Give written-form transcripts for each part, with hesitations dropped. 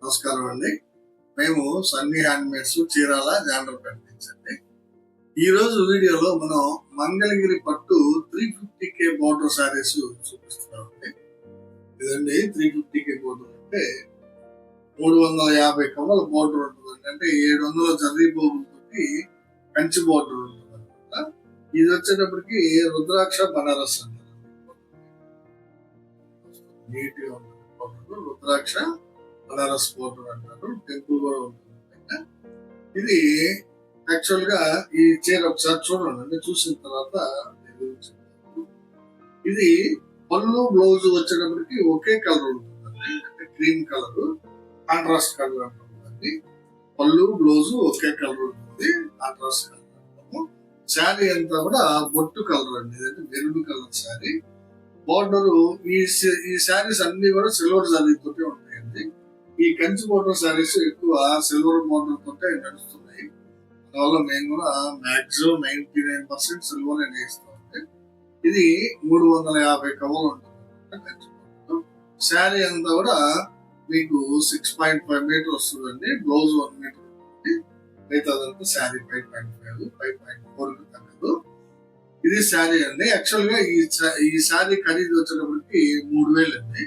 నమస్కారం అండి. మేము సన్నీ హ్యాండ్మేడ్స్ చీరాల జాండ్ర ప్రకటించండి. ఈ రోజు వీడియోలో మనం మంగళగిరి పట్టు 350K బోర్డర్ శారీస్ చూపిస్తున్నామండి. ఇదండి 350K బోర్డర్ అంటే 350 కమ్మల బోర్డర్ ఉంటుందండి. అంటే 700 జర్రీ బోర్డులతోటి కంచి బోర్డర్ ఉంటుంది అనమాట. ఇది వచ్చేటప్పటికి రుద్రాక్ష బనారస్ అంటారు. నీట్ గా ఉంటుంది బోర్డర్. రుద్రాక్ష బనారస్ బోర్డర్ అంటారు. టెంపుల్ కూడా ఉంటుంది. ఇది యాక్చువల్ గా ఈ చీర ఒకసారి చూడండి, అంటే చూసిన తర్వాత ఇది పళ్ళు బ్లౌజ్ వచ్చేటప్పటికి ఒకే కలర్ ఉంటుందండి. అంటే క్రీమ్ కలర్, కాంట్రాస్ట్ కలర్ అంటుందండి. పళ్ళు బ్లౌజ్ ఒకే కలర్ ఉంటుంది, కాంట్రాస్ట్ కలర్ అంటాము. శారీ అంతా కూడా బొట్టు కలర్ అండి. ఇదంటే మెరూన్ కలర్ శారీ. బోర్డర్ ఈ శారీస్ అన్ని కూడా సిల్వర్ జరీ తోటి ఉంటాయండి. ఈ కంచి బోర్డర్ శారీస్ ఎక్కువ సిల్వర్ బోర్డర్ తోటే నడుస్తున్నాయి. అందువల్ల మేము కూడా మాక్సిమం 99% సిల్వర్ వేస్తామండి. ఇది 350 కవర్లు ఉంటుంది కంచి బోర్డర్. శారీ అంతా కూడా మీకు 6.5 మీటర్ వస్తుందండి. బ్లౌజ్ 1 మీటర్ ఉంటుంది. మిగతాదంతా శారీ 5.5, 5.4 తగ్గదు. ఇది శారీ అండి. యాక్చువల్ గా ఈ శారీ ఖరీదు వచ్చేటప్పటికి 3000 అండి.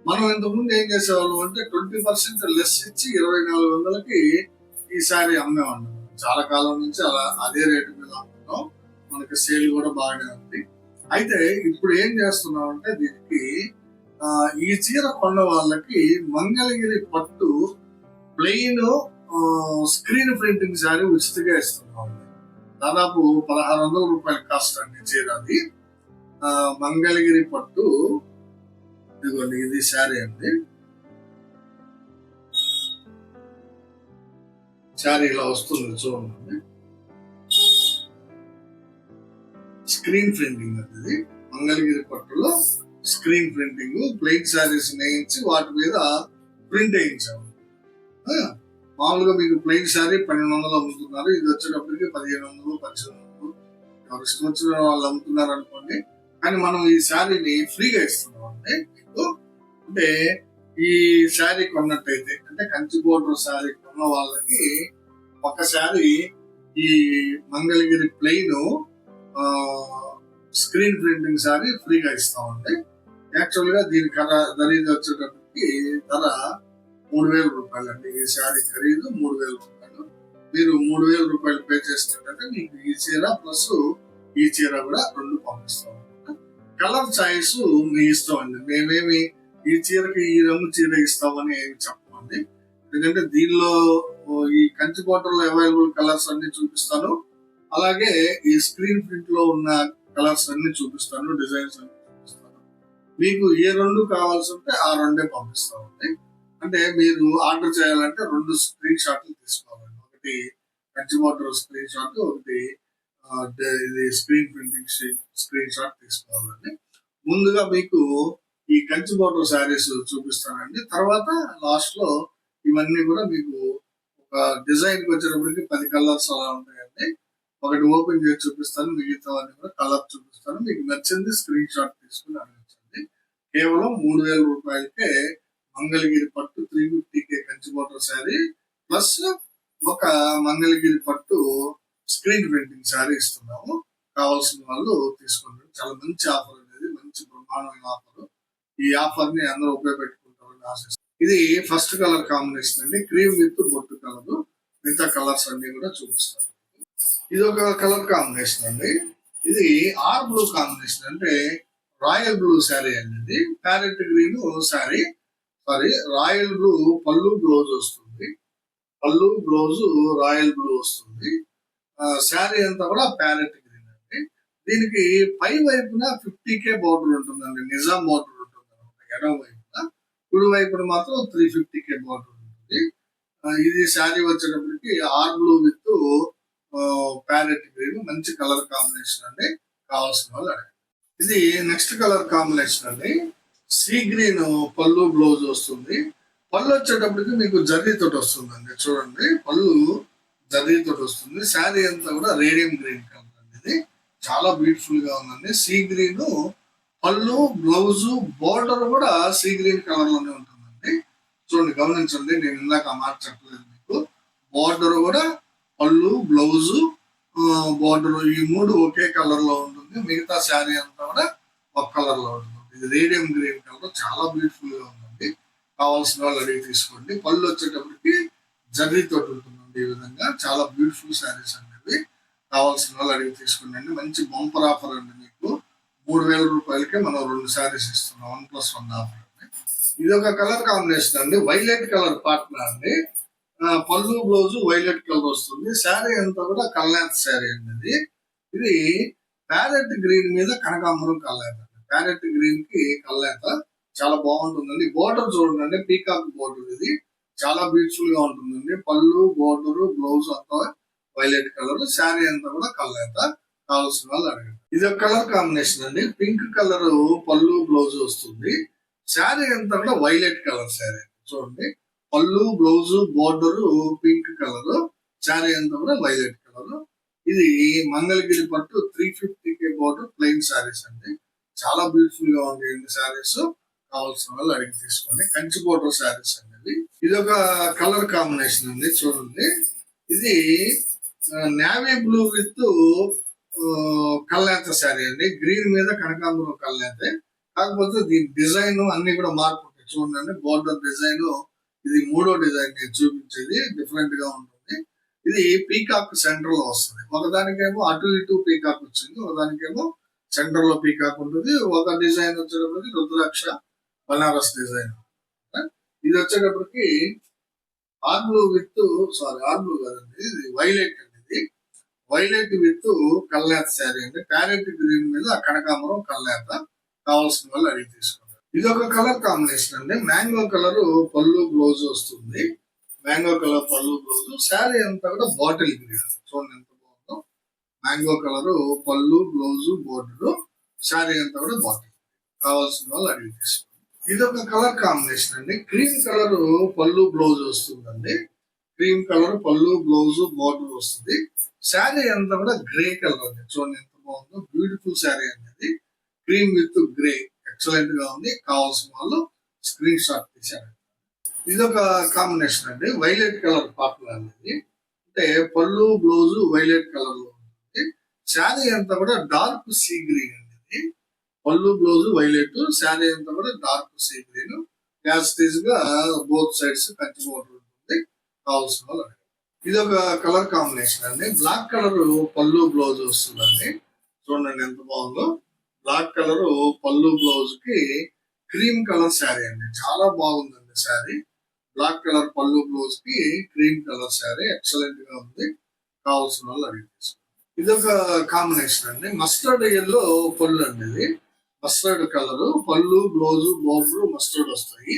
మనం ఇంతకుముందు ఏం చేసేవాళ్ళం అంటే 20% లెస్ ఇచ్చి 2400కి ఈ శారీ అమ్మేవాళ్ళం. చాలా కాలం నుంచి అలా అదే రేటు మీద అమ్ముతున్నాం. మనకి సేల్ కూడా బాగానే ఉంది. అయితే ఇప్పుడు ఏం చేస్తున్నాం అంటే దీనికి ఈ చీర కొన్న వాళ్ళకి మంగళగిరి పట్టు ప్లెయిన్ స్క్రీన్ ప్రింటింగ్ శారీ ఉచితంగా ఇస్తున్నాం. దాదాపు 1600 రూపాయల కాస్ట్ అండి చీర. అది మంగళగిరి పట్టు. ఇదిగోండి, ఇది శారీ అండి. శారీ ఇలా వస్తుంది చూడండి. స్క్రీన్ ప్రింటింగ్ అది మంగళగిరి పట్టులో స్క్రీన్ ప్రింటింగ్. ప్లెయిన్ శారీస్ వేయించి వాటి మీద ప్రింట్ వేయించాము. మామూలుగా మీకు ప్లెయిన్ శారీ 1200 అమ్ముతున్నారు. ఇది వచ్చేటప్పటికి 1500, 1800 ఎవరు ఇష్టం వచ్చిన వాళ్ళు అమ్ముతున్నారు అనుకోండి. కానీ మనం ఈ శారీని ఫ్రీగా ఇస్తున్నాం అండి. అంటే ఈ శారీ కొన్నట్టయితే, అంటే కంచి బోర్డర్ శారీ కొన్న వాళ్ళకి ఒక శారీ ఈ Mangalagiri plain screen printing sari ఫ్రీగా ఇస్తామండి. యాక్చువల్ గా దీని ఖరీదు వచ్చేటప్పటికి ధర 3000 రూపాయలు అండి. ఈ శారీ ఖరీదు 3000 రూపాయలు. మీరు 3000 రూపాయలు పే చేసినట్టయితే మీకు ఈ చీర ప్లస్ ఈ చీర కూడా 2 పంపిస్తాం. కలర్ చాయిస్ మీ ఇష్టం అండి. మేమేమి ఈ చీరకి ఈ రంగు చీర ఇస్తామని ఏమి చెప్పమండి. ఎందుకంటే దీనిలో ఈ కంచి బోర్డర్ లో అవైలబుల్ కలర్స్ అన్ని చూపిస్తాను. అలాగే ఈ స్క్రీన్ ప్రింట్ లో ఉన్న కలర్స్ అన్ని చూపిస్తాను, డిజైన్స్ అన్ని చూపిస్తాను. మీకు ఏ 2 కావాల్సి ఉంటే ఆ 2 పంపిస్తామండి. అంటే మీరు ఆర్డర్ చేయాలంటే 2 స్క్రీన్ షాట్లు తీసుకోవాలండి. ఒకటి కంచి బోర్డర్ స్క్రీన్ షాట్, ఒకటి ఇది స్క్రీన్ ప్రింటింగ్ స్క్రీన్ షాట్ తీసుకోవాలండి. ముందుగా మీకు ఈ కంచి బోర్డర్ శారీస్ చూపిస్తానండి. తర్వాత లాస్ట్ లో ఇవన్నీ కూడా మీకు ఒక డిజైన్ కి వచ్చేటప్పటికి 10 కలర్స్ అలా ఉంటాయండి. ఒకటి ఓపెన్ చేసి చూపిస్తాను, మిగతావన్నీ కూడా కలర్ చూపిస్తాను. మీకు నచ్చింది స్క్రీన్ షాట్ తీసుకుని అడగచ్చండి. కేవలం 3000 రూపాయలకే మంగళగిరి పట్టు 350K Kanchi border sari plus ఒక మంగళగిరి పట్టు స్క్రీన్ ప్రింటింగ్ శారీ ఇస్తున్నాము. కావాల్సిన వాళ్ళు తీసుకోండి. చాలా మంచి ఆఫర్ అనేది, మంచి బ్రహ్మాండమైన ఆఫర్. ఈ ఆఫర్ ని అందరూ ఉపయోగపెట్టుకుంటారని ఆశిస్తాను. ఇది ఫస్ట్ కలర్ కాంబినేషన్ అండి, క్రీమ్ విత్ బొట్టు కలర్. మిగతా కలర్స్ అన్ని కూడా చూపిస్తాను. ఇది ఒక కలర్ కాంబినేషన్ అండి. ఇది ఆర్ బ్లూ కాంబినేషన్, అంటే రాయల్ బ్లూ శారీ అండి. ఇది parrot green sari, sorry royal blue. పళ్ళు బ్లౌజ్ వస్తుంది, పళ్ళు బ్లౌజ్ రాయల్ బ్లూ వస్తుంది. శారీ అంతా కూడా ప్యారెట్ గ్రీన్ అండి. దీనికి పై వైపున 50K బోర్డర్ ఉంటుందండి, నిజాం బోర్డర్ ఉంటుంది అనమాట. ఎడమ వైపున, కుడి వైపున మాత్రం 350K బోర్డర్ ఉంటుంది. ఇది శారీ వచ్చేటప్పటికి ఆర్ బ్లూ విత్ ప్యారెట్ గ్రీన్, మంచి కలర్ కాంబినేషన్ అండి. కావాల్సిన వాళ్ళు అడగండి. ఇది నెక్స్ట్ కలర్ కాంబినేషన్ అండి. సీ గ్రీన్ పళ్ళు బ్లౌజ్ వస్తుంది. పళ్ళు వచ్చేటప్పటికి మీకు జర్రీతోటి వస్తుందండి. చూడండి, పళ్ళు జర్రీతోటి వస్తుంది. శారీ అంతా కూడా రేడియం గ్రీన్ కలర్ అండి. ఇది చాలా బ్యూటిఫుల్ గా ఉందండి. సీ గ్రీన్ పళ్ళు, బ్లౌజ్, బోర్డర్ కూడా సీ గ్రీన్ కలర్ లోనే ఉంటుందండి. చూడండి, గమనించండి, నేను ఇందాక ఆ మాట చెప్పలేదు మీకు. బార్డర్ కూడా పళ్ళు, బ్లౌజు, బార్డర్ ఈ మూడు ఒకే కలర్ లో ఉంటుంది. మిగతా శారీ అంతా కూడా ఒక కలర్ లో ఉంటుంది. ఇది రేడియం గ్రీన్ కలర్, చాలా బ్యూటిఫుల్ గా ఉందండి. కావాల్సిన వాళ్ళు అడిగి తీసుకోండి. పళ్ళు వచ్చేటప్పటికి జర్రీ తోటి ఉంటుందండి. ఈ విధంగా చాలా బ్యూటిఫుల్ శారీస్ అండి. కావాల్సిన వాళ్ళు అడిగి తీసుకోండి. మంచి బంపర్ ఆఫర్ అండి. మీకు 3000 రూపాయలకే మనం 2 శారీస్ ఇస్తున్నాం. 1+1 ఆఫర్ అండి. ఇది ఒక కలర్ కాంబినేషన్ అండి. వైలెట్ కలర్ పార్ట్నర్ అండి. పళ్ళు, బ్లౌజ్ వైలెట్ కలర్ వస్తుంది. శారీ అంతా కూడా కల్నాథ్ శారీ అండి. ఇది ప్యారెట్ గ్రీన్ మీద కనకాంబరం కల్నాథ్ అండి. ప్యారెట్ గ్రీన్ కి కల్నాథ్ చాలా బాగుంటుందండి. బోర్డర్ చూడండి, పీకాక్ బోర్డర్. ఇది చాలా బ్యూటిఫుల్ గా ఉంటుందండి. పళ్ళు, బోర్డర్, బ్లౌజ్ అంతా వైలెట్ కలర్, శారీ అంతా కూడా కల్నాథ్. కావాల్సిన వాళ్ళు అడగండి. ఇది ఒక కలర్ కాంబినేషన్ అండి. పింక్ కలర్ పళ్ళు, బ్లౌజ్ వస్తుంది. శారీ అంతా కూడా వైలెట్ కలర్ శారీ. చూడండి, పళ్ళు, blouse, border pink colour, sari అంతా కూడా వైలెట్ కలర్. ఇది మంగళగిరి పట్టు 350K బోర్డర్ ప్లెయిన్ శారీస్ అండి. చాలా బ్యూటిఫుల్ గా ఉంటాయండి శారీస్. కావాల్సిన వాళ్ళు అడిగి తీసుకోండి. కంచి బోర్డర్ శారీస్ అండి. ఇది ఒక కలర్ కాంబినేషన్ అండి. చూడండి, ఇది నేవీ బ్లూ విత్ కల్నేత శారీ అండి. గ్రీన్ మీద కనకాంబరం కల్నేతే. కాకపోతే దీని డిజైన్ అన్ని కూడా మార్పు ఉంటాయి. చూడండి, బోర్డర్ డిజైన్ ఇది మూడో డిజైన్ నేను చూపించేది డిఫరెంట్ గా ఉంటుంది. ఇది పీకాక్ సెంటర్ లో వస్తుంది. ఒకదానికేమో అటు ఇటు పీకాక్ వచ్చింది, ఒకదానికేమో సెంటర్ లో పీకాక్ ఉంటుంది. ఒక డిజైన్ వచ్చేటప్పటికి రుద్రాక్ష బనారస్ డిజైన్. ఇది వచ్చేటప్పటికి ఆర్బ్లూ విత్ ఆర్బ్లూ కదండి, ఇది వైలెట్ అండి. ఇది వైలెట్ విత్ కల్నేత శారీ అండి. ప్యారెట్ గ్రీన్ మీద కనకాంబరం కల్నేత. కావాల్సిన వాళ్ళు అడిగి తీసుకుంటారు. ఇది ఒక కలర్ కాంబినేషన్ అండి. మ్యాంగో కలర్ పళ్ళు, బ్లౌజ్ వస్తుంది. మ్యాంగో కలర్ పళ్ళు, బ్లౌజ్. శారీ అంతా కూడా బాటిల్ గ్రీన్. చూడండి ఎంత బాగుందో. మ్యాంగో కలర్ పళ్ళు, బ్లౌజ్, బోర్డర్, శారీ అంతా కూడా బాటిల్. కావాల్సిన వాళ్ళు అడిగి తీసుకోండి. ఇది ఒక కలర్ కాంబినేషన్ అండి. క్రీమ్ కలర్ పళ్ళు, బ్లౌజ్ వస్తుందండి. క్రీమ్ కలర్ పళ్ళు, బ్లౌజ్, బోర్డర్ వస్తుంది. శారీ అంతా కూడా గ్రే కలర్ అండి. చూడండి ఎంత బాగుందో. బ్యూటిఫుల్ శారీ అనేది. క్రీమ్ విత్ గ్రే ఎక్సలెంట్ గా ఉంది. కావాల్సిన వాళ్ళు స్క్రీన్ షాట్ తీశారు. ఇది ఒక కాంబినేషన్ అండి. వైలెట్ కలర్ పార్ట్నర్ అనేది. అంటే పళ్ళు, బ్లౌజ్ వైలెట్ కలర్ లో ఉంటుంది. శారీ అంతా కూడా డార్క్ సీ గ్రీన్ అనేది. పళ్ళు, బ్లౌజ్ వైలెట్, శారీ అంతా కూడా డార్క్ సీ గ్రీన్. యాస్టీజ్ గా బోత్ సైడ్స్ కంచి బోర్డర్ ఉంటుంది. కావాల్సిన వాళ్ళు. ఇది ఒక కలర్ కాంబినేషన్ అండి. బ్లాక్ కలర్ పళ్ళు, బ్లౌజ్ వస్తుందండి. చూడండి ఎంత బాగుందో. బ్లాక్ కలర్ పళ్ళు, బ్లౌజ్ కి క్రీమ్ కలర్ శారీ అండి. చాలా బాగుందండి శారీ. బ్లాక్ కలర్ పళ్ళు, బ్లౌజ్ కి క్రీమ్ కలర్ శారీ ఎక్సలెంట్ గా ఉంది. కావాల్సిన వాళ్ళు అడిగి తీసుకోండి. ఇది ఒక కాంబినేషన్ అండి. మస్టర్డ్ ఎల్లో పళ్ళు అండి. ఇది మస్టర్డ్ కలర్ పళ్ళు, బ్లౌజ్, బోర్డర్ మస్టర్డ్ వస్తాయి.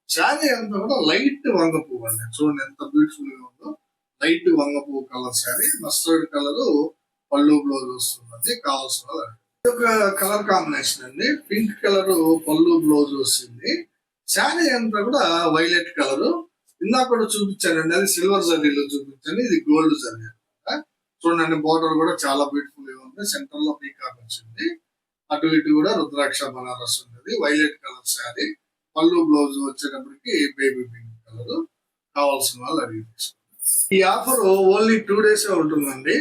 శారీ అంతా కూడా లైట్ వంగ పువ్వు అండి. చూడండి ఎంత బ్యూటిఫుల్ గా ఉందో. లైట్ వంగ పువ్వు కలర్ శారీ, మస్టర్డ్ కలర్ పళ్ళు, బ్లౌజ్ వస్తుంది. కావాల్సిన వాళ్ళు. ఇది ఒక కలర్ కాంబినేషన్ అండి. పింక్ కలర్ పళ్ళు, బ్లౌజ్ వస్తుంది. శారీ అంతా కూడా వైలెట్ కలర్. ఇందాక కూడా చూపించానండి, అది సిల్వర్ జరీలో చూపించాను. ఇది గోల్డ్ జరీ అనమాట. చూడండి, బోర్డర్ కూడా చాలా బ్యూటిఫుల్ గా ఉంది. సెంటర్ లో పీకాక్ వచ్చింది. అటు ఇటు కూడా రుద్రాక్ష బనారస్ ఉంది. Violet colour sari. పళ్ళు, బ్లౌజ్ వచ్చేటప్పటికి బేబీ పింక్ కలర్. కావాల్సిన వాళ్ళు అడిగి తీసుకోండి. ఈ ఆఫర్ ఓన్లీ 2 days ఉంటుందండి.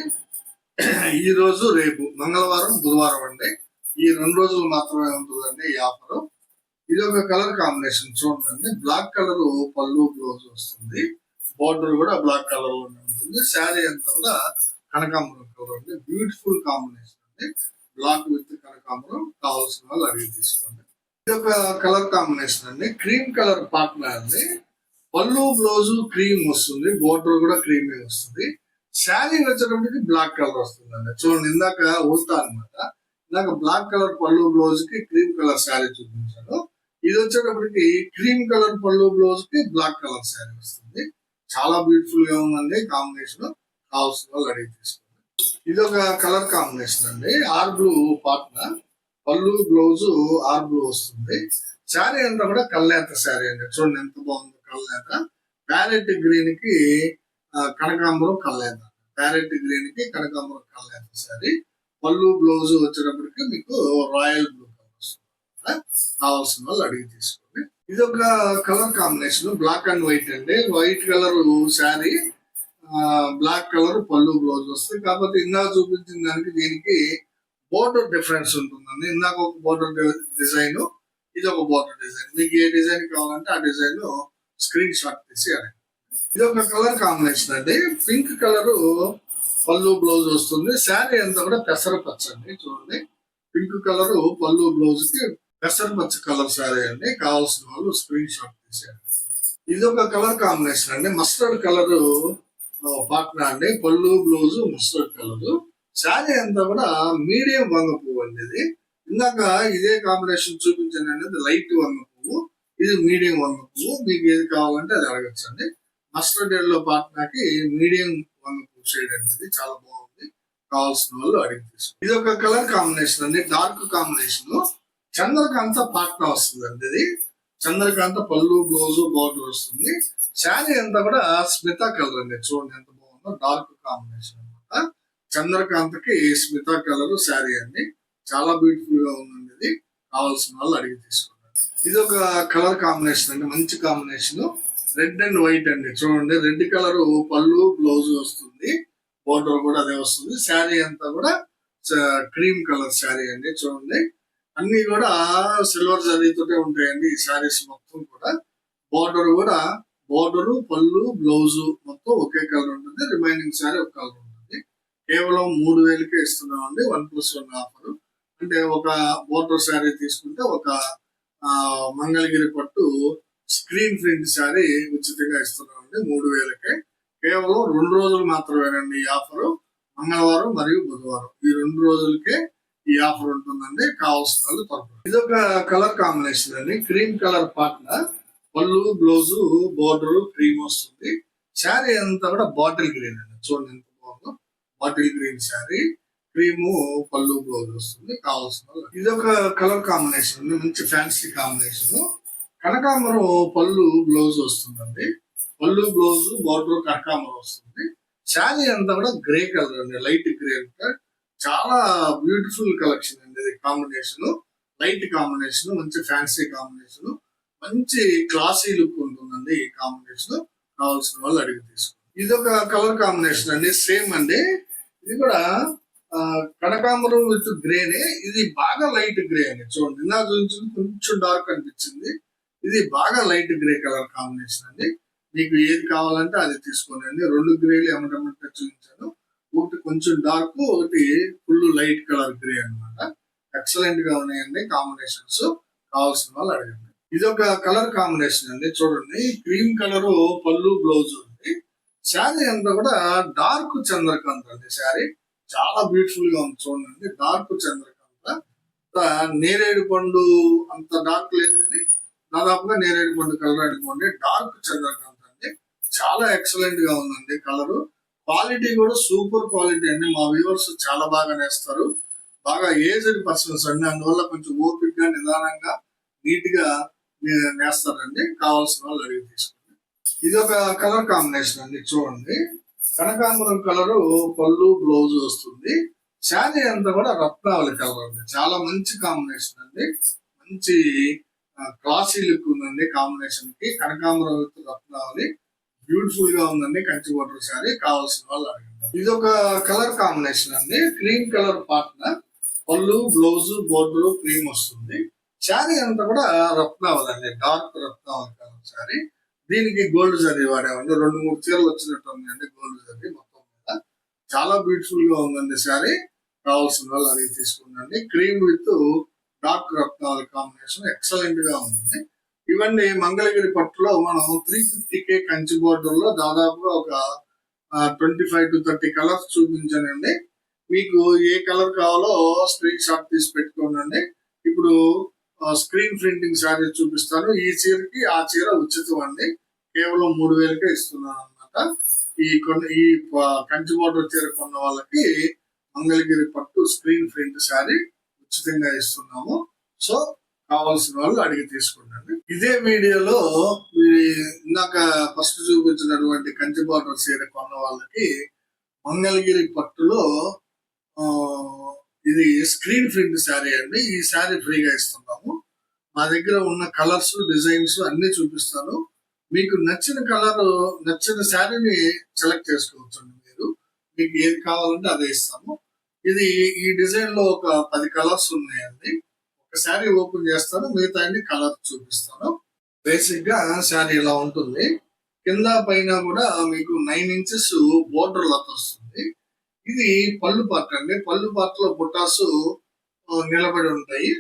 ఈ రోజు, రేపు మంగళవారం, బుధవారం అండి. ఈ 2 రోజులు మాత్రమే ఉంటుందండి ఈ ఆఫర్. ఇది ఒక కలర్ కాంబినేషన్. చూడండి, బ్లాక్ కలర్ పళ్ళు, బ్లౌజ్ వస్తుంది. బోర్డర్ కూడా బ్లాక్ కలర్ లోనే ఉంటుంది. శారీ అంతా కూడా కనకాంబరం కలర్ అండి. బ్యూటిఫుల్ కాంబినేషన్ అండి. బ్లాక్ విత్ కనకాంబరం. కావాల్సిన వాళ్ళు అడిగి తీసుకోండి. ఇది ఒక కలర్ కాంబినేషన్ అండి. క్రీమ్ కలర్ పార్ట్నర్ అండి. పళ్ళు, బ్లౌజ్ క్రీమ్ వస్తుంది. బోర్డర్ కూడా క్రీమే వస్తుంది. శారీ వచ్చేటప్పటికి బ్లాక్ కలర్ వస్తుందండి. చూడండి, ఇందాక ఉల్టా అనమాట. ఇందాక బ్లాక్ కలర్ పళ్ళు, బ్లౌజ్ కి క్రీమ్ కలర్ శారీ చూపించాను. ఇది వచ్చేటప్పటికి క్రీమ్ కలర్ పళ్ళు, బ్లౌజ్ కి బ్లాక్ కలర్ శారీ వస్తుంది. చాలా బ్యూటిఫుల్ గా ఉందండి కాంబినేషన్. కావాల్సిన వాళ్ళు అడిగి తీసుకోండి. ఇది ఒక కలర్ కాంబినేషన్ అండి. ఆర్ బ్లూ పార్ట్నర్. పళ్ళు, బ్లౌజ్ ఆర్ బ్లూ వస్తుంది. శారీ అంతా కూడా కల్నేత శారీ అండి. చూడండి ఎంత బాగుందో కల్నేత. ప్యారెట్ గ్రీన్ కి కనకాంబరం కల్నేత. ప్యారెట్ గ్రీన్ కి కనకాంబరం కల్నేత శారీ. పళ్ళు, బ్లౌజ్ వచ్చేటప్పటికి మీకు రాయల్ బ్లూ కలర్ వస్తుంది. కావాల్సిన వాళ్ళు అడిగి తీసుకోండి. ఇది ఒక colour combination, black and white అండి. White colour sari, black colour పళ్ళు బ్లౌజ్ వస్తుంది. కాకపోతే ఇందాక చూపించిన దానికి దీనికి బోర్డర్ డిఫరెన్స్ ఉంటుందండి. ఇందాక ఒక బోర్డర్ డిజైన్, ఇది ఒక బోర్డర్ డిజైన్. మీకు ఏ డిజైన్ కావాలంటే ఆ డిజైన్ స్క్రీన్ షాట్ తీసి అడగండి. ఇది ఒక కలర్ కాంబినేషన్ అండి. పింక్ కలర్ పళ్ళు బ్లౌజ్ వస్తుంది. శారీ అంతా కూడా పెసర పచ్చ అండి. చూడండి, పింక్ కలర్ పళ్ళు బ్లౌజ్ కి పెసర పచ్చ కలర్ శారీ అండి. కావాల్సిన వాళ్ళు స్క్రీన్ షాట్ తీసేయండి. ఇది ఒక కలర్ కాంబినేషన్ అండి. మస్టర్డ్ కలర్ పాట్నా అండి. పళ్ళు బ్లౌజ్ మస్టర్డ్ కలర్. శారీ అంతా కూడా మీడియం వంగ పువ్వు అండి. ఇది ఇందాక ఇదే కాంబినేషన్ చూపించాను అనేది లైట్ వంగ పువ్వు, ఇది మీడియం వంగ పువ్వు. మీకు ఏది కావాలంటే అది అడగచ్చు అండి. మస్టర్డ్ ఎల్లో పాట్నాకి మీడియం వంగ పువ్వు షేడ్ అండి. ఇది చాలా బాగుంది. కావాల్సిన వాళ్ళు అడిగి తీసుకోండి. ఇది ఒక కలర్ కాంబినేషన్ అండి, డార్క్ కాంబినేషన్. చంద్రకాంత పాట్నా వస్తుంది అండి. ఇది చంద్రకాంత పళ్ళు బ్లౌజ్ బార్డర్ వస్తుంది. శారీ అంతా కూడా స్మితా కలర్ అండి. చూడండి ఎంత బాగుందో, డార్క్ కాంబినేషన్ అనమాట. చంద్రకాంతకి స్మితా కలర్ శారీ అండి. చాలా బ్యూటిఫుల్ గా ఉందండి. ఇది కావాల్సిన వాళ్ళు అడిగి తీసుకుంటారు. ఇది ఒక కలర్ కాంబినేషన్ అండి, మంచి కాంబినేషన్. రెడ్ అండ్ వైట్ అండి. చూడండి, రెడ్ కలర్ పళ్ళు బ్లౌజ్ వస్తుంది, బోర్డర్ కూడా అదే వస్తుంది. శారీ అంతా కూడా క్రీమ్ కలర్ శారీ అండి. చూడండి, అన్ని కూడా సిల్వర్ జరీతోటే ఉంటాయండి ఈ శారీస్ మొత్తం కూడా. బోర్డర్ కూడా, బోర్డర్ పళ్ళు బ్లౌజ్ మొత్తం ఒకే కలర్ ఉంటుంది. రిమైనింగ్ శారీ ఒక కలర్ ఉంటుంది. కేవలం 3000కే ఇస్తున్నాం అండి, 1+1 ఆఫర్. అంటే ఒక బోర్డర్ శారీ తీసుకుంటే ఒక మంగళగిరి పట్టు స్క్రీన్ ప్రింట్ శారీ ఉచితంగా ఇస్తున్నాం అండి 3000కే. కేవలం 2 రోజులు మాత్రమేనండి ఈ ఆఫర్. మంగళవారం మరియు బుధవారం, ఈ 2 రోజులకే ఈ ఆఫర్ ఉంటుందండి. కావాల్సిన వాళ్ళు తప్పదు. ఇది ఒక కలర్ కాంబినేషన్ అండి, క్రీమ్ కలర్ పాట్నా, పళ్ళు బ్లౌజ్ బోర్డర్ క్రీమ్ వస్తుంది. శారీ అంతా కూడా బాటిల్ గ్రీన్ అండి. చూడండి ఎంత బాగుందో, బాటిల్ గ్రీన్ శారీ, క్రీము పళ్ళు బ్లౌజ్ వస్తుంది. కావాల్సిన వాళ్ళు. ఇది ఒక కలర్ కాంబినేషన్ అండి, మంచి ఫ్యాన్సీ కాంబినేషన్. కనకాంబరం పళ్ళు బ్లౌజ్ వస్తుందండి. పళ్ళు బ్లౌజ్ బోర్డర్ కనకాంబరం వస్తుంది. శారీ అంతా కూడా గ్రే కలర్ అండి, లైట్ గ్రే అంటే చాలా బ్యూటిఫుల్ కలెక్షన్ అండి. ఇది కాంబినేషన్ లైట్ కాంబినేషన్, మంచి ఫ్యాన్సీ కాంబినేషన్, మంచి క్లాసీ లుక్ ఉంటుందండి ఈ కాంబినేషన్. కావాల్సిన వాళ్ళు అడిగి తీసుకోండి. ఇది ఒక కలర్ కాంబినేషన్ అండి, సేమ్ అండి. ఇది కూడా కనకాంబరం విత్ గ్రేనే. ఇది బాగా లైట్ గ్రే అండి. చూడండి, నా చూపించింది కొంచెం డార్క్ అనిపించింది, ఇది బాగా లైట్ గ్రే కలర్ కాంబినేషన్ అండి. మీకు ఏది కావాలంటే అది తీసుకోండి అండి. 2 గ్రేలు ఎమ్మటెమ్మటే చూపించాను. ఒకటి కొంచెం డార్క్, ఒకటి ఫుల్ లైట్ కలర్ గ్రే అనమాట. ఎక్సలెంట్ గా ఉన్నాయండి కాంబినేషన్స్. కావాల్సిన వాళ్ళు అడగండి. ఇది ఒక కలర్ కాంబినేషన్ అండి. చూడండి, క్రీమ్ కలర్ పళ్ళు బ్లౌజ్ ఉంది. శారీ అంతా కూడా డార్క్ చంద్రకాంత్ అండి. శారీ చాలా బ్యూటిఫుల్ గా ఉంది. చూడండి, డార్క్ చంద్రకాంత, నేరేడు పండు అంత డార్క్ లేదు కానీ దాదాపుగా నేరేడు పండు కలర్ అనుకోండి. డార్క్ చంద్రకాంత్ అండి, చాలా ఎక్సలెంట్ గా ఉందండి కలర్. క్వాలిటీ కూడా సూపర్ క్వాలిటీ అండి. మా వ్యూవర్స్ చాలా బాగా నేస్తారు. బాగా ఏజ్డ్ పర్సన్స్ అండి, అందువల్ల కొంచెం ఓపిక్ గా నిదానంగా నీట్ గా నేస్తారండి. కావాల్సిన వాళ్ళు అడిగి తీసుకోండి. ఇది ఒక కలర్ కాంబినేషన్ అండి. చూడండి, కనకాంబరం కలర్ పళ్ళు బ్లౌజ్ వస్తుంది. శారీ అంతా కూడా రత్నావళి కలర్ అండి. చాలా మంచి కాంబినేషన్ అండి, మంచి క్లాసీ లుక్ ఉందండి కాంబినేషన్ కి. కనకాంబరం విత్ రత్నావళి బ్యూటిఫుల్ గా ఉందండి. కంచి బోర్డర్ శారీ. కావాల్సిన వాళ్ళు అడగండి. ఇది ఒక కలర్ కాంబినేషన్ అండి, క్రీమ్ కలర్ పాట్నా, పళ్ళు బ్లౌజ్ బోర్డర్ క్రీమ్ వస్తుంది. శారీ అంతా కూడా రత్నావళి అండి, డార్క్ రత్నావళి కలర్ శారీ. దీనికి గోల్డ్ జరీ వాడామండి. 2-3 చీరలు వచ్చినట్టు ఉందండి గోల్డ్ జరీ మొత్తం మీద. చాలా బ్యూటిఫుల్ గా ఉందండి శారీ. కావాల్సిన వాళ్ళు అడిగి తీసుకుందండి. Cream with dark Ratnavali combination excellent గా ఉందండి. ఇవన్నీ మంగళగిరి పట్టులో మనం 350K కంచి బోర్డర్ లో దాదాపుగా ఒక 25 to 30 కలర్స్ చూపించానండి. మీకు ఏ కలర్ కావాలో స్క్రీన్ షాట్ తీసి పెట్టుకోండి. ఇప్పుడు స్క్రీన్ ప్రింటింగ్ శారీ చూపిస్తాను. ఈ చీరకి ఆ చీర ఉచితం అండి. కేవలం 3000కే ఇస్తున్నాను అనమాట. ఈ కంచి బోర్డర్ చీర కొన్న వాళ్ళకి మంగళగిరి పట్టు స్క్రీన్ ప్రింట్ శారీ ఉచితంగా ఇస్తున్నాము. సో కావాల్సిన వాళ్ళు అడిగి తీసుకోండి. ఇదే వీడియోలో ఇందాక ఫస్ట్ చూపించినటువంటి కంచి బోర్డర్ చీర కొన్న వాళ్ళకి మంగళగిరి పట్టులో ఇది స్క్రీన్ ప్రింట్ శారీ అండి. ఈ శారీ ఫ్రీగా ఇస్తున్నాము. మా దగ్గర ఉన్న కలర్స్, డిజైన్స్ అన్ని చూపిస్తాను. మీకు నచ్చిన కలర్, నచ్చిన శారీని సెలెక్ట్ చేసుకోవచ్చు అండి మీరు. మీకు ఏది కావాలంటే అదే ఇస్తాము. ఇది ఈ డిజైన్ లో ఒక 10 కలర్స్ ఉన్నాయండి. ఒక శారీ ఓపెన్ చేస్తాను, మిగతా అన్ని కలర్ చూపిస్తాను. బేసిక్ గా శారీ ఇలా ఉంటుంది. కింద పైన కూడా మీకు 9 ఇంచెస్ బోర్డర్ లత వస్తుంది. ఇది పళ్ళు పార్ట్ అండి. పళ్ళు పార్ట్ లో బుటాసు నిలబడి ఉంటాయి.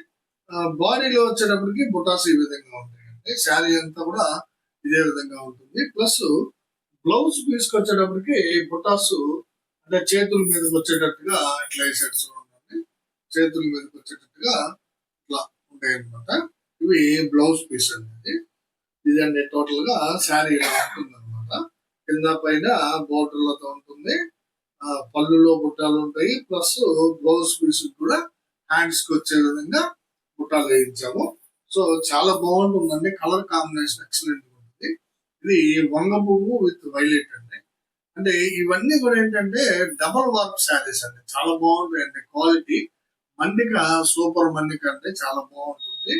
బాడీలో వచ్చేటప్పటికి బుటాస్ ఈ విధంగా ఉంటాయండి. శారీ అంతా కూడా ఇదే విధంగా ఉంటుంది. ప్లస్ బ్లౌజ్ పీస్కి వచ్చేటప్పటికి బుటాసు అంటే చేతుల మీదకి వచ్చేటట్టుగా ఇట్లా వేసాడు చూడండి. చేతుల మీదకి వచ్చేటట్టుగా ఇట్లా ఉంటాయి అనమాట. ఇవి బ్లౌజ్ పీస్ అనేది. ఇదండి టోటల్ గా శారీ ఇలా ఉంటుంది అనమాట. కింద పైన బోర్డర్లతో ఉంటుంది. పళ్ళులో బుట్టాలు ఉంటాయి. ప్లస్ బ్లౌజ్ పీస్ కూడా హ్యాండ్స్ కి వచ్చే విధంగా బుట్టాలు వేయించాము. సో చాలా బాగుంటుందండి. కలర్ కాంబినేషన్ ఎక్సలెంట్ ఉంటుంది. ఇది వంగ పువ్వు విత్ వైలెట్ అండి. అంటే ఇవన్నీ కూడా ఏంటంటే డబల్ వర్క్ శారీస్ అండి. చాలా బాగుంటాయండి. క్వాలిటీ మన్నిక, సూపర్ మన్నిక అంటే చాలా బాగుంటుంది.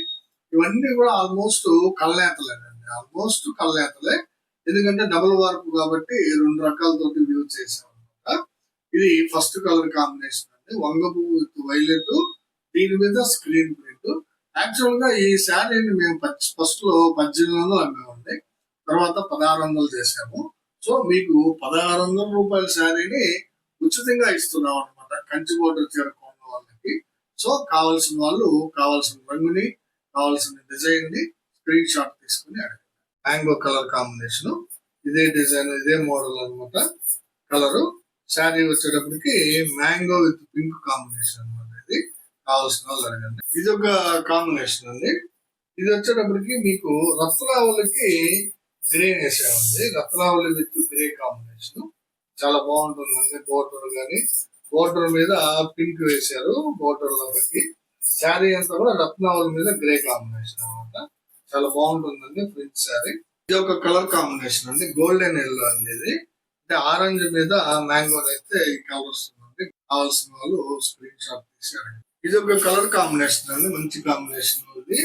ఇవన్నీ కూడా ఆల్మోస్ట్ కల్నేతలేనండి. ఆల్మోస్ట్ కల్నేతలే. ఎందుకంటే డబుల్ వర్క్ కాబట్టి 2 రకాలతోటి యూజ్ చేసాం అనమాట. ఇది ఫస్ట్ కలర్ కాంబినేషన్ అండి. వంగ పువ్వు విత్ వైలెట్, దీని మీద స్క్రీన్ ప్రింట్. యాక్చువల్ గా ఈ శారీని మేము ఫస్ట్ లో 1800 అమ్మామండి. తర్వాత 1600 చేసాము. సో మీకు 1600 రూపాయల శారీని ఉచితంగా ఇస్తున్నాం అనమాట. కంచి బోర్డర్ చీర కొన్న వాళ్ళకి. సో కావాల్సిన వాళ్ళు కావాల్సిన రంగుని, కావాల్సిన డిజైన్ ని స్క్రీన్ షాట్ తీసుకుని అడగండి. Mango colour combination. ఇదే డిజైన్, ఇదే మోడల్ అనమాట. కలరు శారీ వచ్చేటప్పటికి మ్యాంగో విత్ పింక్ కాంబినేషన్ అనమాట. ఇది కావాల్సిన వాళ్ళు అడగండి. ఇది ఒక కాంబినేషన్ అండి. ఇది వచ్చేటప్పటికి మీకు రత్నావళికి గ్రే వేసామండి. రత్నావళి విత్ గ్రే కాంబినేషన్ చాలా బాగుంటుందండి. బోర్డర్ కానీ బోర్డర్ మీద పింక్ వేశారు. బోర్డర్ లకి శారీ అంతా కూడా రత్నావళి మీద గ్రే కాంబినేషన్ అనమాట. చాలా బాగుంటుందండి ప్రింట్ శారీ. ఇది ఒక కలర్ కాంబినేషన్ అండి. గోల్డెన్ ఎల్లో అండి. ఇది అంటే ఆరెంజ్ మీద మ్యాంగో అయితే ఈ కలర్ వస్తుందండి. కావాల్సిన వాళ్ళు స్క్రీన్ షాట్ తీసారు. ఇది ఒక కలర్ కాంబినేషన్ అండి. మంచి కాంబినేషన్. ఇది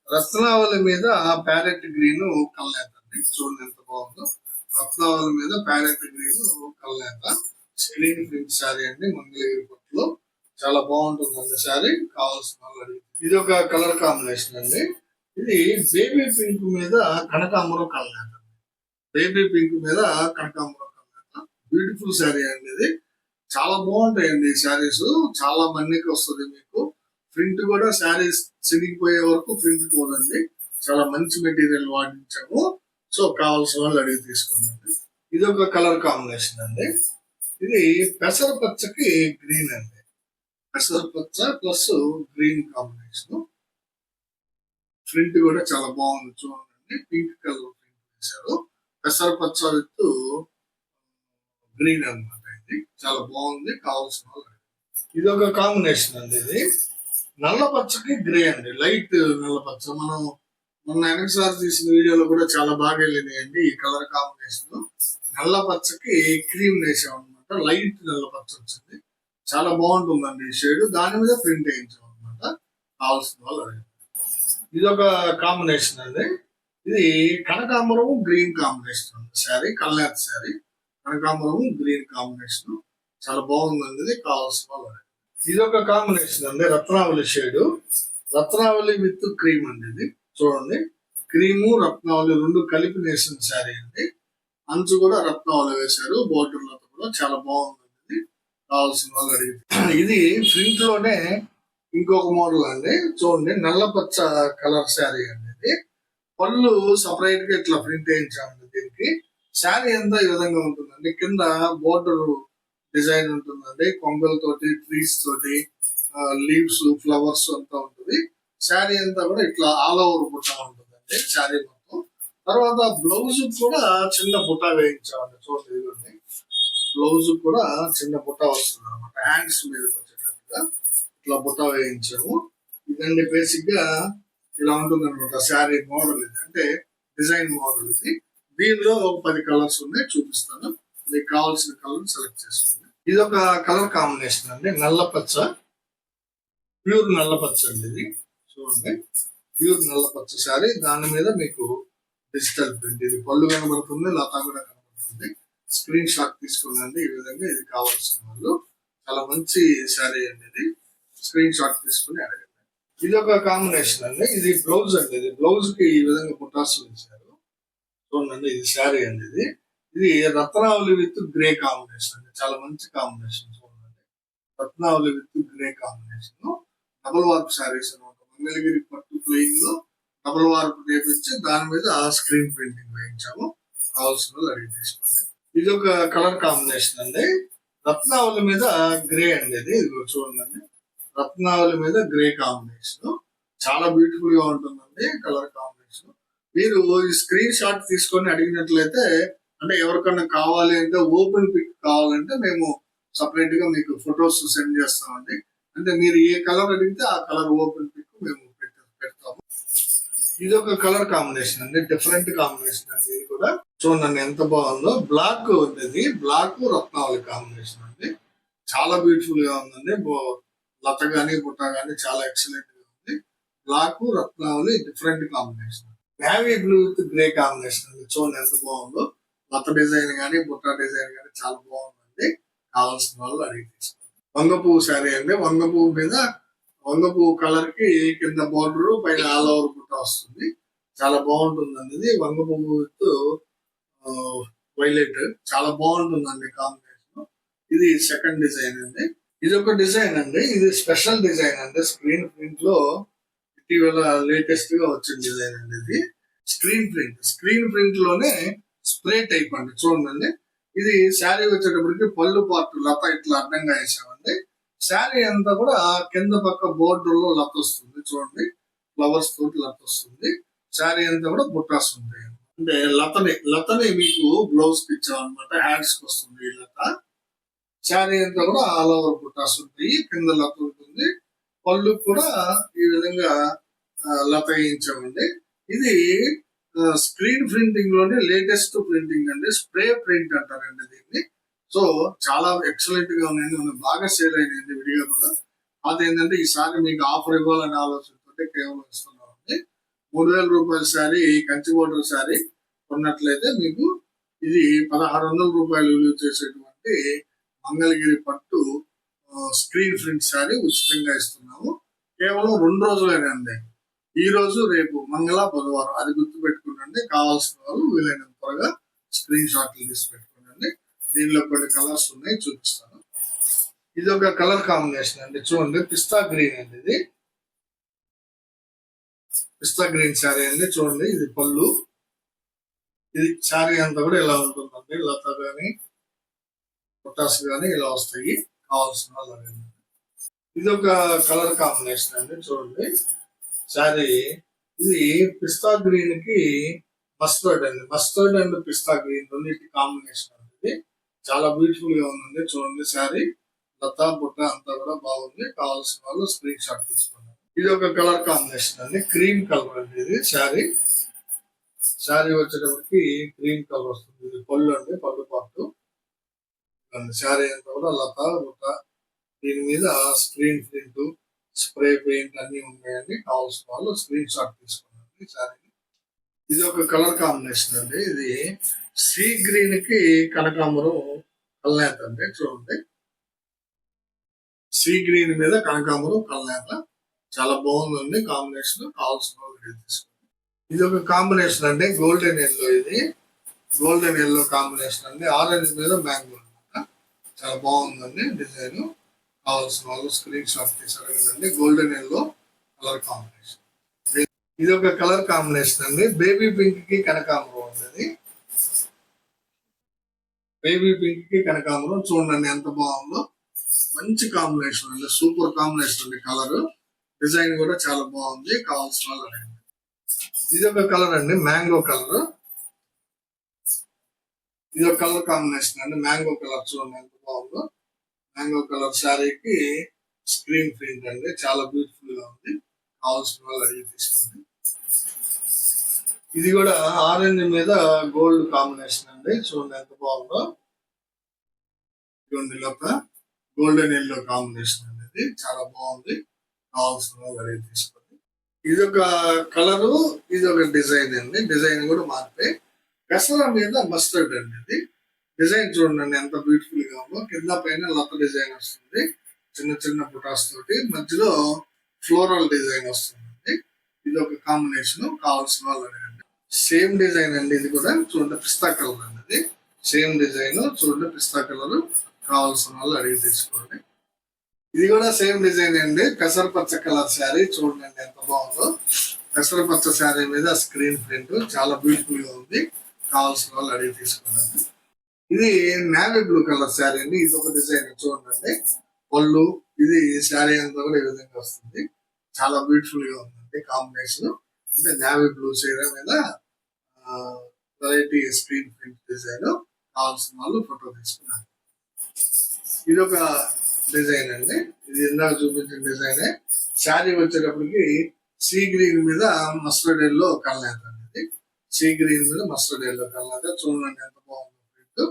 రత్నావళి మీద ప్యారెట్ గ్రీన్ కల్నేత. చూడండి ఎంత బాగుందో. రత్నావళి మీద ప్యారెట్ గ్రీన్ కల్నేత స్క్రీన్ ప్రింట్ శారీ అండి. మంగళగిరి పట్టులో చాలా బాగుంటుందండి శారీ. కావాల్సిన వాళ్ళు. ఇది ఒక కలర్ కాంబినేషన్ అండి. ఇది బేబీ పింక్ మీద కనకాంబరం కల్నేత. బేబీ పింక్ మీద కనకాంబరం కల్నేత. బ్యూటిఫుల్ శారీ అండి. ఇది చాలా బాగుంటాయండి ఈ శారీస్. చాలా మన్నిక వస్తుంది మీకు. ప్రింట్ కూడా శారీస్ చిరిగిపోయే వరకు ప్రింట్ పోదండి. చాలా మంచి మెటీరియల్ వాడించాము. సో కావాల్సిన వాళ్ళు అడిగి తీసుకుందండి. ఇది ఒక కలర్ కాంబినేషన్ అండి. ఇది పెసర పచ్చకి గ్రీన్ అండి. పెసర పచ్చ ప్లస్ గ్రీన్ కాంబినేషన్. ప్రింట్ కూడా చాలా బాగుంది చూడండి. పింక్ కలర్ ప్రింట్ వేశారు. పెసర పచ్చ విత్ గ్రీన్ అనమాట. ఇది చాలా బాగుంది. కావాల్సిన వాళ్ళు. ఇది ఒక కాంబినేషన్ అండి. ఇది నల్ల పచ్చకి గ్రే అండి. లైట్ నల్ల పచ్చ. మనం మొన్న వెనకసారి తీసిన వీడియోలో కూడా చాలా బాగా వెళ్ళినాయండి ఈ కలర్ కాంబినేషన్. నల్ల పచ్చకి క్రీమ్ వేసాం అనమాట. లైట్ నల్ల పచ్చ వచ్చింది. చాలా బాగుంటుందండి ఈ షేడ్. దాని మీద ప్రింట్ వేయించాం అనమాట. కావాల్సిన వాళ్ళు అడగండి. ఇది ఒక కాంబినేషన్ అండి. ఇది కనకాంబరం గ్రీన్ కాంబినేషన్ అండి. శారీ కల్నేత శారీ. కనకాంబరం గ్రీన్ కాంబినేషన్ చాలా బాగుందండి. ఇది కావాల్సిన వాళ్ళు అడగండి. ఇది ఒక కాంబినేషన్ అండి. రత్నావళి షేడ్. రత్నావళి విత్ క్రీమ్ అండి. ఇది చూడండి. క్రీము రత్నావళి 2 కలిపి వేసిన శారీ అండి. అంచు కూడా రత్నావళి వేశారు. బోర్డర్ లో కూడా చాలా బాగుంది. కావాల్సిన వాళ్ళు అడిగింది. ఇది ప్రింట్ లోనే ఇంకొక మోడల్ అండి. చూడండి. నల్ల పచ్చ కలర్ శారీ అండి. ఇది పళ్ళు సపరేట్ గా ఇట్లా ప్రింట్ వేయించామండి. దీనికి శారీ అంతా ఈ విధంగా ఉంటుందండి. కింద బోర్డర్ డిజైన్ ఉంటుందండి. కొంగలతోటి, ట్రీస్ తోటి, లీవ్స్, ఫ్లవర్స్ అంతా ఉంటుంది. శారీ అంతా కూడా ఇట్లా ఆల్ ఓవర్ బుట్ట ఉంటుందండి శారీ మొత్తం. తర్వాత బ్లౌజ్ కూడా చిన్న బుట్ట వేయించామండి. చూడండి. బ్లౌజ్ కూడా చిన్న బుట్ట వస్తుంది అనమాట. హ్యాండ్స్ మీద వచ్చేటట్టుగా ఇట్లా బుట్ట వేయించాము. ఇదండి బేసిక్ గా ఇలా ఉంటుంది అనమాట శారీ మోడల్. ఇది అంటే డిజైన్ మోడల్. ఇది దీనిలో ఒక 10 కలర్స్ ఉన్నాయి. చూపిస్తాను. మీకు కావాల్సిన కలర్ సెలెక్ట్ చేసుకోండి. ఇది ఒక కలర్ కాంబినేషన్ అండి. నల్ల పచ్చ, ప్యూర్ నల్ల పచ్చ అండి. ఇది చూడండి. ప్యూర్ నల్ల పచ్చ శారీ, దాని మీద మీకు డిజిటల్ ప్రింట్. ఇది పళ్ళు కనబడుతుంది, లతా కూడా కనబడుతుంది. స్క్రీన్ షాట్ తీసుకోండి. ఈ విధంగా ఇది కావాల్సిన వాళ్ళు. చాలా మంచి శారీ అండి ఇది. స్క్రీన్ షాట్ తీసుకుని అడగండి. ఇది ఒక కాంబినేషన్ అండి. ఇది బ్లౌజ్ అండి. ఇది బ్లౌజ్ కి ఈ విధంగా బుటాసులు ఇచ్చారు. చూడండి, ఇది శారీ అండి. ఇది రత్నావళి విత్ గ్రే కాంబినేషన్ అండి. చాలా మంచి కాంబినేషన్. చూడండి, Ratnavali with grey combination. Double warp saris అనమాట. మంగళగిరి పట్టు ప్లెయిన్ లో డబుల్ వార్ప్ చేపించి దాని మీద స్క్రీన్ ప్రింటింగ్ వేయించాము. కావాల్సిన వాళ్ళు అడిగి తీసుకోండి. ఇది ఒక కలర్ కాంబినేషన్ అండి. రత్నావళి మీద గ్రే అండి. ఇది చూడండి, రత్నావళి మీద గ్రే కాంబినేషన్. చాలా బ్యూటిఫుల్ గా ఉంటుందండి కలర్ కాంబినేషన్. మీరు ఈ స్క్రీన్ షాట్ తీసుకొని అడిగినట్లయితే, అంటే ఎవరికన్నా కావాలి అంటే ఓపెన్ పిక్ కావాలంటే మేము సపరేట్ గా మీకు ఫొటోస్ సెండ్ చేస్తామండి. అంటే మీరు ఏ కలర్ అడిగితే ఆ కలర్ ఓపెన్ పిక్ మేము పెడతాము. ఇది ఒక కలర్ కాంబినేషన్ అండి. డిఫరెంట్ కాంబినేషన్ అండి. ఇది కూడా చూడండి ఎంత బాగుందో. బ్లాక్ ఉంది. బ్లాక్ రత్నావళి కాంబినేషన్ అండి. చాలా బ్యూటిఫుల్ గా ఉందండి. లత గాని బుట్ట గాని చాలా ఎక్సలెంట్ గా ఉంది. Black Ratnavali different combination. Navy blue with grey combination అండి. చూడండి ఎంత బాగుందో. లత డిజైన్ గానీ బుట్ట డిజైన్ గానీ చాలా బాగుందండి. కావాల్సిన వాళ్ళు అడిగి తీసుకోండి. వంగ పువ్వు శారీ అండి. వంగ పువ్వు మీద వంగ పువ్వు కలర్ కి కింద బోర్డర్, పైన ఆల్ ఓవర్ బుట్ట వస్తుంది. చాలా బాగుంటుందండి. ఇది వంగ పువ్వు విత్ వైలెట్ చాలా బాగుంటుందండి కాంబినేషన్. ఇది సెకండ్ డిజైన్ అండి. ఇది ఒక డిజైన్ అండి. ఇది స్పెషల్ డిజైన్ అండి. స్క్రీన్ ప్రింట్ లో ఇటీవల లేటెస్ట్ గా వచ్చిన డిజైన్ అండి. ఇది స్క్రీన్ ప్రింట్ లోనే స్ప్రే టైప్ అండి. చూడండి, ఇది శారీ వచ్చేటప్పటికి పళ్ళు పార్ట్ లత ఇట్లా అడ్డంగా వేసామండి. శారీ అంతా కూడా కింద పక్క బోర్డర్ లో లత వస్తుంది. చూడండి, ఫ్లవర్స్ తోటి లత వస్తుంది. శారీ అంతా కూడా బుట్టాస్ ఉంటాయి. అంటే లతని మీకు బ్లౌజ్ కి ఇచ్చాం అనమాట. హ్యాండ్స్ కి వస్తుంది ఈ లత. శారీ అంతా కూడా ఆల్ ఓవర్ బుట్టాస్ ఉంటాయి. కింద లత ఉంటుంది. పళ్ళు కూడా ఈ విధంగా లత వేయించామండి. ఇది స్క్రీన్ ప్రింటింగ్ లోనే లేటెస్ట్ ప్రింటింగ్ అండి. స్ప్రే ప్రింట్ అంటారండి దీన్ని. సో చాలా ఎక్సలెంట్ గా ఉన్నాయండి. మనకు బాగా సేల్ అయినాయండి విడిగా కూడా. అదేంటంటే ఈసారి మీకు ఆఫర్ ఇవ్వాలనే ఆలోచనతో కేవలం ఇస్తున్నామండి. 3000 రూపాయల శారీ, కంచి బోర్డర్ శారీ కొన్నట్లయితే మీకు ఇది 1600 రూపాయలు విలువ చేసేటువంటి మంగళగిరి పట్టు స్క్రీన్ ప్రింట్ శారీ ఉచితంగా ఇస్తున్నాము. కేవలం 2 రోజులేనండి. ఈ రోజు, రేపు మంగళ, బుధవారం. అది గుర్తు పెట్టుకునండి. కావాల్సిన వాళ్ళు వీలైనంత త్వరగా స్క్రీన్ షాట్లు తీసి పెట్టుకునండి. దీనిలో కొన్ని కలర్స్ ఉన్నాయి, చూపిస్తాను. ఇది ఒక కలర్ కాంబినేషన్ అండి. చూడండి, పిస్తా గ్రీన్ అండి. ఇది పిస్తా గ్రీన్ శారీ అండి. చూడండి, ఇది పళ్ళు. ఇది శారీ అంతా కూడా ఇలా ఉంటుందండి. లత గాని పొటాస్ గాని ఇలా వస్తాయి. కావాల్సిన వాళ్ళు. ఇది ఒక కలర్ కాంబినేషన్ అండి. చూడండి శారీ. ఇది పిస్తా గ్రీన్ కి మస్టర్డ్ అండి. మస్టర్డ్ అండ్ పిస్తా గ్రీన్ రెండింటి కాంబినేషన్ అండి. చాలా బ్యూటిఫుల్ గా ఉందండి. చూడండి, శారీ లతా బుట్ట అంతా కూడా బాగుంది. కావాల్సిన వాళ్ళు స్క్రీన్ షాట్ తీసుకున్నారు. ఇది ఒక కలర్ కాంబినేషన్ అండి. క్రీమ్ కలర్ అండి. ఇది శారీ వచ్చేటప్పటికి క్రీమ్ కలర్ వస్తుంది. ఇది పళ్ళు అండి, పళ్ళు పాటు. శారీ అంతా కూడా లతా బుట్ట, దీని మీద స్క్రీన్ ప్రింట్, స్ప్రే పెయింట్ అన్ని ఉన్నాయండి. కావాల్సిన వాళ్ళు స్క్రీన్ షాట్ తీసుకున్నారండి శారీ. ఇది ఒక కలర్ కాంబినేషన్ అండి. ఇది సీ గ్రీన్ కి కనకాంబరం కల్నేత అండి. చూడండి, సీ గ్రీన్ మీద కనకాంబరం కల్నేత చాలా బాగుందండి కాంబినేషన్. కావాల్సిన వాళ్ళు తీసుకోండి. ఇది ఒక కాంబినేషన్ అండి. Golden yellow. ఇది గోల్డెన్ ఎల్లో కాంబినేషన్ అండి. ఆరెంజ్ మీద మ్యాంగో అనమాట. చాలా బాగుందండి డిజైన్. కావాల్సిన వాళ్ళు స్క్రీన్ షాట్ తీసారండి. Golden yellow colour combination. ఇది ఒక కలర్ కాంబినేషన్ అండి. బేబీ పింక్ కి కనకాంబరం ఉంటుంది. బేబీ పింక్ కి కనకాంబరం చూడండి ఎంత బాగుందో. మంచి కాంబినేషన్ అండి. సూపర్ కాంబినేషన్ అండి. కలర్ డిజైన్ కూడా చాలా బాగుంది. కావాల్సిన వాళ్ళు అడగండి. ఇది ఒక కలర్ అండి, మ్యాంగో కలర్. ఇది ఒక కలర్ కాంబినేషన్ అండి. మ్యాంగో కలర్ చూడండి ఎంత బాగుందో. మ్యాంగో కలర్ శారీకి స్క్రీన్ ప్రింట్ అండి. చాలా బ్యూటిఫుల్ గా ఉంది. కావాల్సిన వాళ్ళు అడిగి తీసుకోండి. ఇది కూడా ఆరెంజ్ మీద గోల్డ్ కాంబినేషన్ అండి. చూడండి ఎంత బాగుందో. ఇదిగోండి లోప గోల్డెన్ ఎల్లో కాంబినేషన్ అనేది చాలా బాగుంది. కావాల్సిన వాళ్ళు అడిగి తీసుకోండి. ఇదొక కలరు, ఇదొక డిజైన్ అండి. డిజైన్ కూడా మార్పే. పెసర మీద మస్టర్డ్ అండి. ఇది డిజైన్ చూడండి ఎంత బ్యూటిఫుల్ గా ఉందో. కింద పైన లత డిజైన్ వస్తుంది, చిన్న చిన్న బుటాస్ తోటి. మధ్యలో ఫ్లోరల్ డిజైన్ వస్తుంది. ఇది ఒక కాంబినేషన్. కావాల్సిన వాళ్ళు అడగండి. సేమ్ డిజైన్ అండి. ఇది కూడా చూడండి పిస్తా కలర్ అండి. ఇది సేమ్ డిజైన్ చూడండి పిస్తా కలర్. కావాల్సిన వాళ్ళు అడిగి తీసుకోండి. ఇది కూడా సేమ్ డిజైన్ అండి. పెసర పచ్చ కలర్ శారీ చూడండి ఎంత బాగుందో. పెసర పచ్చ శారీ మీద స్క్రీన్ ప్రింట్ చాలా బ్యూటిఫుల్ గా ఉంది. కావాల్సిన వాళ్ళు అడిగి తీసుకున్నాను. ఇది నేవీ బ్లూ కలర్ శారీ అండి. ఇది ఒక డిజైన్ చూడండి. పళ్ళు ఇది శారీ అంతా కూడా ఈ విధంగా వస్తుంది. చాలా బ్యూటిఫుల్ గా ఉందండి కాంబినేషన్. అంటే నేవీ బ్లూ చీర మీద వెరైటీ స్క్రీన్ ప్రింట్ డిజైన్. కావాల్సిన వాళ్ళు ఫోటో తీసుకున్నారు. ఇది ఒక డిజైన్ అండి. ఇది ఇందాక చూపించిన డిజైనే. శారీ వచ్చేటప్పటికి సీ గ్రీన్ మీద మస్టర్డ్ ఎల్లో కలనేత అనేది. సీ గ్రీన్ మీద మస్టర్డ్ ఎల్లో కలనేత చూడండి ఎంత బాగుంది ప్రింట్.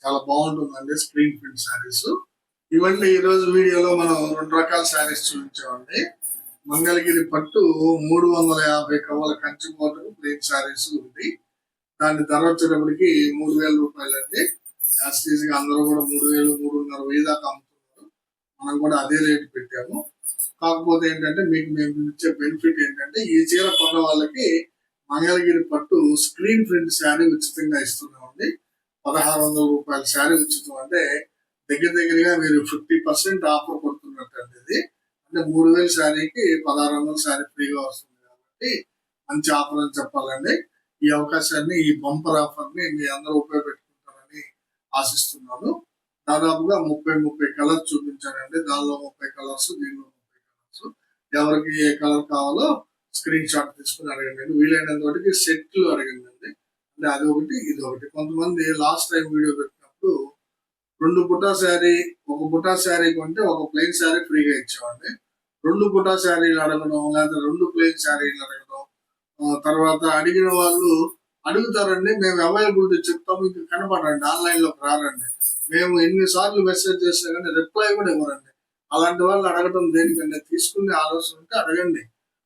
చాలా బాగుంటుందండి స్క్రీన్ ప్రింట్ శారీస్. ఇవన్నీ ఈ రోజు వీడియోలో మనం 2 రకాల శారీస్ చూపించామండి. మంగళగిరి పట్టు 350 కవ్వల కంచి బోర్డర్ ప్లేన్ శారీస్ ఉంది. దాని ధర వచ్చేటప్పటికి 3000 రూపాయలండి. యాస్టీజ్ గా అందరూ కూడా 3000, 3500 దాకా అమ్ముతున్నారు. మనం కూడా అదే రేటు పెట్టాము. కాకపోతే ఏంటంటే మీకు మేము ఇచ్చే బెనిఫిట్ ఏంటంటే ఈ చీర కొన్న వాళ్ళకి మంగళగిరి పట్టు స్క్రీన్ ప్రింట్ శారీ ఉచితంగా ఇస్తున్నామండి. 1600 రూపాయల శారీ ఉచితం అంటే దగ్గరగా మీరు 50% ఆఫర్ కొడుతున్నట్టు అండి. ఇది అంటే 3000 శారీకి 1600 శారీ ఫ్రీగా వస్తుంది కాబట్టి మంచి ఆఫర్ అని చెప్పాలండి. ఈ అవకాశాన్ని, ఈ బంపర్ ఆఫర్ ని మీ అందరూ ఉపయోగపెట్టుకుంటారని ఆశిస్తున్నాను. దాదాపుగా 30 కలర్స్ చూపించానండి. దానిలో 30 కలర్స్, దీనిలో 30 కలర్స్. ఎవరికి ఏ కలర్ కావాలో స్క్రీన్ షాట్ తీసుకుని అడగండి. వీలైనంత వరకు సెట్లు అడగండి. అంటే అది ఒకటి, ఇది ఒకటి. కొంతమంది లాస్ట్ టైం వీడియో పెట్టినప్పుడు 2 బుటా శారీ, ఒక బుటా శారీ కొంటే ఒక ప్లెయిన్ శారీ ఫ్రీగా ఇచ్చామండి. 2 బుటా శారీలు అడగడం, లేదా 2 ప్లెయిన్ శారీలు అడగడం. తర్వాత అడిగిన వాళ్ళు అడుగుతారండి, మేము అవైలబిలిటీ చెప్తాము, ఇంకా కనపడండి, ఆన్లైన్ లోకి రారండి. మేము ఎన్నిసార్లు మెసేజ్ చేసినా కానీ రిప్లై కూడా ఇవ్వరండి. అలాంటి వాళ్ళు అడగడం దేనికంటే తీసుకునే ఆలోచన ఉంటే అడగండి.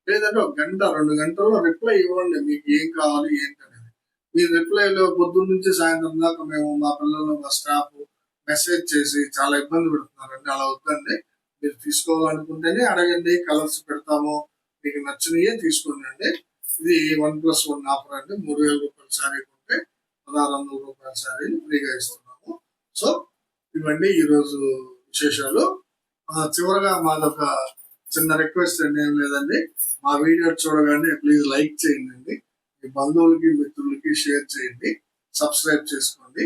లేదంటే 1 గంట 2 గంటల్లో రిప్లై ఇవ్వండి. మీకు ఏం కావాలి ఏంటి అనేది. మీ రిప్లైలో పొద్దున్న నుంచి సాయంత్రం దాకా మేము, మా పిల్లలు, మా స్టాఫ్ మెసేజ్ చేసి చాలా ఇబ్బంది పెడుతున్నారండి. అలా వద్దండి. మీరు తీసుకోవాలనుకుంటేనే అడగండి. కలర్స్ పెడతాము, మీకు నచ్చినయే తీసుకోండి. ఇది 1+1 ఆఫర్ అండి. 3000 రూపాయల శారీ కొంటే 1600 రూపాయల శారీని ఫ్రీగా ఇస్తున్నాము. సో ఇవన్నీ ఈరోజు విశేషాలు. చివరగా మాదొక చిన్న రిక్వెస్ట్ అండి, ఏం లేదండి. మా వీడియో చూడగానే ప్లీజ్ లైక్ చేయండి. మీ బంధువులకి, మిత్రులకి షేర్ చేయండి. సబ్స్క్రైబ్ చేసుకోండి.